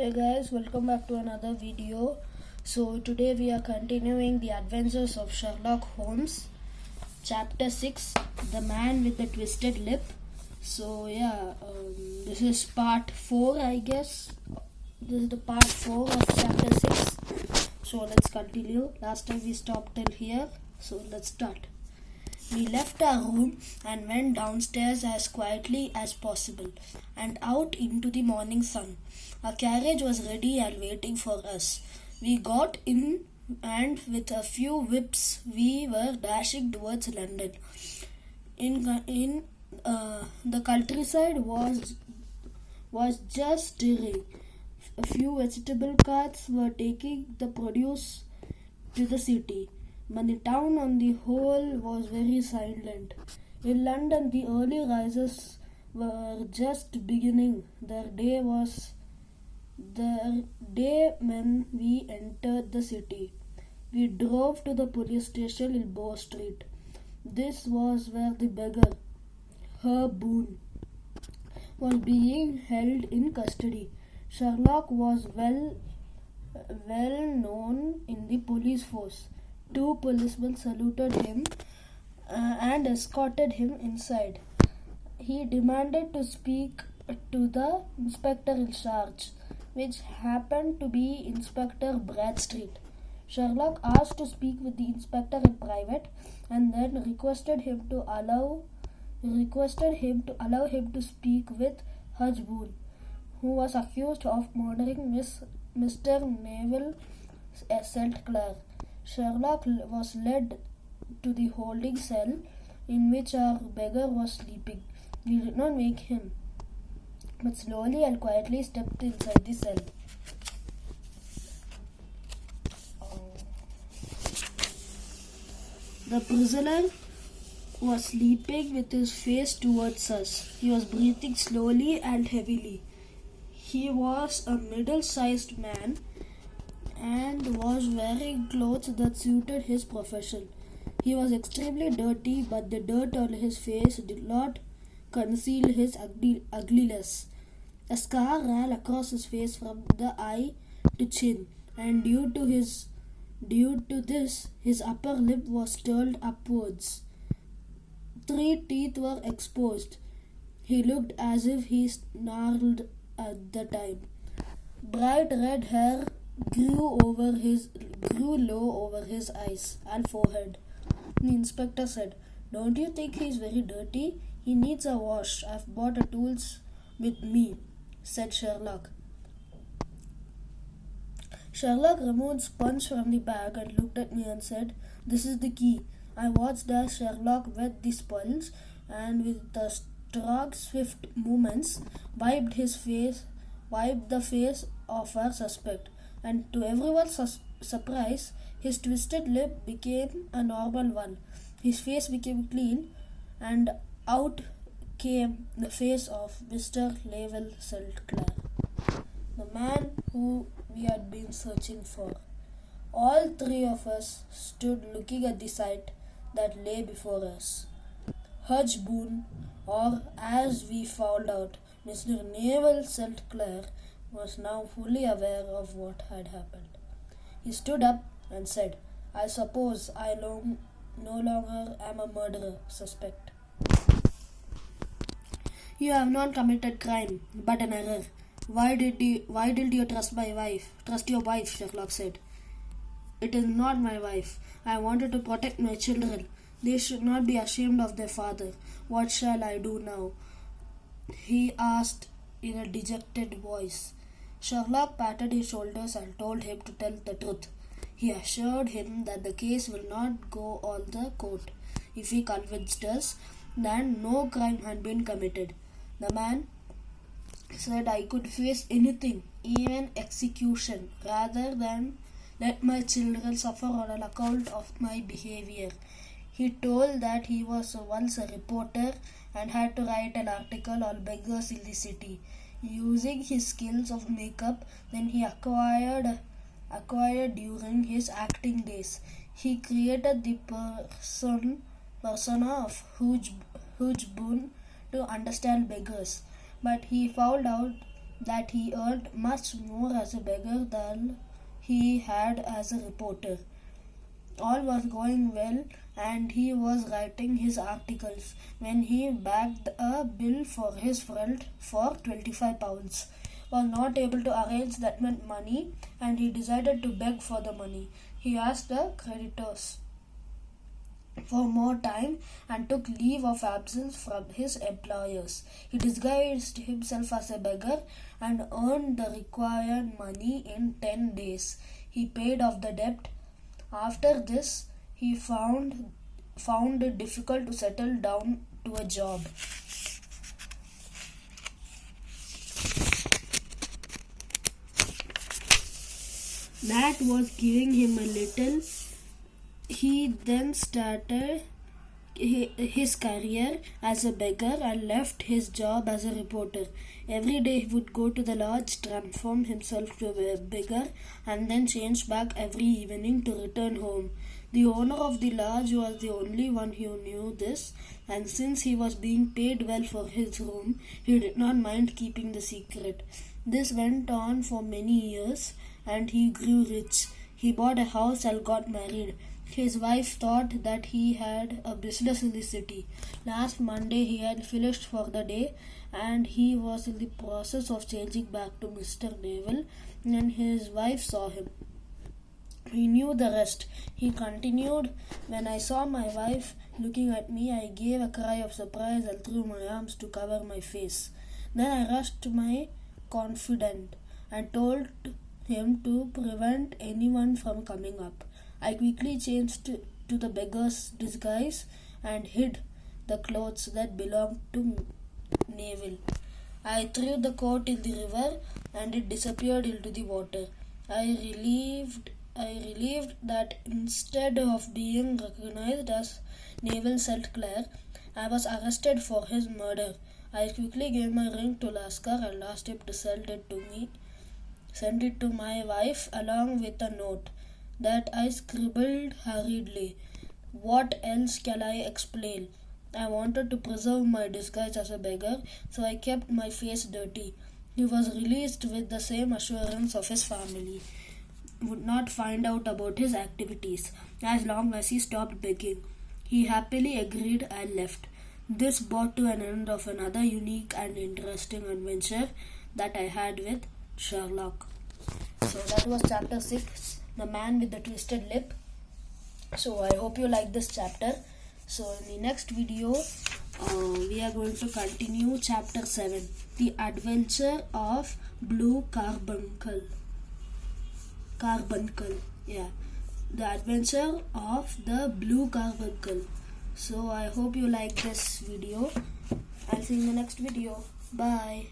Hey guys, welcome back to another video. So today we are continuing the adventures of Sherlock Holmes, chapter 6, The Man with the Twisted Lip. So this is part 4, I guess. This is the part 4 of chapter 6. So let's continue. Last time we stopped till here, so let's start. We left our room and went downstairs as quietly as possible and out into the morning sun. Our carriage was ready and waiting for us. We got in and with a few whips we were dashing towards London. The countryside was just stirring. A few vegetable carts were taking the produce to the city, but the town on the whole was very silent. In London, the early risers were just beginning. The day when we entered the city. We drove to the police station in Bow Street. This was where the beggar, Herb Boone, was being held in custody. Sherlock was well known in the police force. Two policemen saluted him and escorted him inside. He demanded to speak to the inspector in charge, which happened to be Inspector Bradstreet. Sherlock asked to speak with the inspector in private and then requested him to allow him to speak with Hudge Boone, who was accused of murdering Mr. Neville St. Clair. Sherlock was led to the holding cell in which our beggar was sleeping. We did not wake him, but slowly and quietly stepped inside the cell. The prisoner was sleeping with his face towards us. He was breathing slowly and heavily. He was a middle-sized man and was wearing clothes that suited his profession. He was extremely dirty, but the dirt on his face did not conceal his ugliness. A scar ran across his face from the eye to chin, and due to this, his upper lip was turned upwards. 3 teeth were exposed. He looked as if he snarled at the time. Bright red hair grew low over his eyes and forehead. The inspector said, "Don't you think he's very dirty? He needs a wash. I've brought the tools with me," said Sherlock. Sherlock removed sponge from the bag and looked at me and said, "This is the key." I watched as Sherlock wet the sponge and with the strong, swift movements wiped the face of our suspect, and to everyone's surprise, his twisted lip became a normal one. His face became clean, and out came the face of Mr. Neville St. Clair, the man who we had been searching for. All 3 of us stood looking at the sight that lay before us. Hudge Boone, or as we found out, Mr. Neville St. Clair, was now fully aware of what had happened. He stood up and said, "I suppose I no longer am a murderer, suspect." "You have not committed crime, but an error. Why did you trust your wife?" Sherlock said. "It is not my wife. I wanted to protect my children. They should not be ashamed of their father. What shall I do now?" he asked in a dejected voice. Sherlock patted his shoulders and told him to tell the truth. He assured him that the case will not go on the court if he convinced us that no crime had been committed. The man said I could face anything, even execution, rather than let my children suffer on account of my behavior. He told that he was once a reporter and had to write an article on beggars in the city. Using his skills of makeup then he acquired during his acting days, he created the persona of Hudge Boone to understand beggars. But he found out that he earned much more as a beggar than he had as a reporter. All was going well, and he was writing his articles when he bagged a bill for his friend for £25. Was not able to arrange that much money, and he decided to beg for the money. He asked the creditors for more time and took leave of absence from his employers. He disguised himself as a beggar and earned the required money in 10 days. He paid off the debt. After this, he found it difficult to settle down to a job. That was giving him a little. He then started his career as a beggar and left his job as a reporter. Every day he would go to the lodge, transform himself to a beggar, and then change back every evening to return home. The owner of the lodge was the only one who knew this, and since he was being paid well for his room, he did not mind keeping the secret. This went on for many years, and he grew rich. He bought a house and got married. His wife thought that he had a business in the city. Last Monday he had finished for the day, and he was in the process of changing back to Mr. Neville, and his wife saw him. He knew the rest. He continued, "When I saw my wife looking at me, I gave a cry of surprise and threw my arms to cover my face. Then I rushed to my confidant and told him to prevent anyone from coming up. I quickly changed to the beggar's disguise and hid the clothes that belonged to Neville. I threw the coat in the river and it disappeared into the water. I relieved that instead of being recognized as Neville St. Clair, I was arrested for his murder. I quickly gave my ring to Lascar and asked him to send it to my wife along with a note that I scribbled hurriedly. What else can I explain? I wanted to preserve my disguise as a beggar, so I kept my face dirty." He was released with the same assurance of his family would not find out about his activities as long as he stopped begging. He happily agreed and left. This brought to an end of another unique and interesting adventure that I had with Sherlock. So that was chapter 6. The Man with the Twisted Lip. So I hope you like this chapter. So in the next video, we are going to continue chapter 7, The Adventure of Blue Carbuncle. The Adventure of the Blue Carbuncle. So I hope you like this video. I'll see you in the next video. Bye.